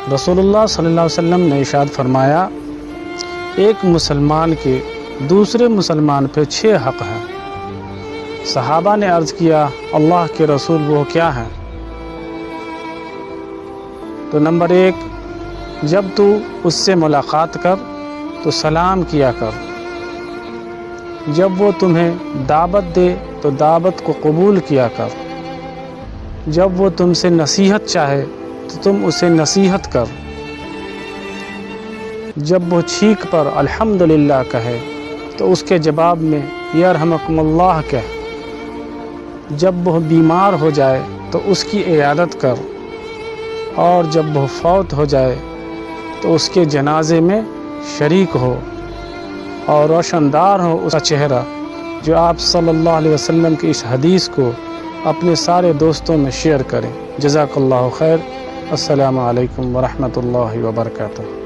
रसूलुल्लाह सल्लल्लाहु अलैहि वसल्लम ने इरशाद फरमाया, एक मुसलमान के दूसरे मुसलमान पे 6 हक़ हैं। सहाबा ने अर्ज़ किया, अल्लाह के रसूल वो क्या हैं? तो नंबर 1, जब तू उससे मुलाकात कर तो सलाम किया कर। जब वो तुम्हें दावत दे तो दावत को कबूल किया कर। जब वो तुमसे नसीहत चाहे तो तुम उसे नसीहत कर। जब वो छींक पर अल्हम्दुलिल्लाह कहे तो उसके जवाब में यरहमुकुमुल्लाह कह। जब वह बीमार हो जाए तो उसकी इयादत कर, और जब वह फौत हो जाए तो उसके जनाजे में शरीक हो और रोशनदार हो उसका चेहरा। जो आप सल्लल्लाहु अलैहि वसल्लम की इस हदीस को अपने सारे दोस्तों में शेयर करें। जज़ाकल्लाहु खैर। अस्सलामु अलैकुम व रहमतुल्लाहि व बरकातुहू।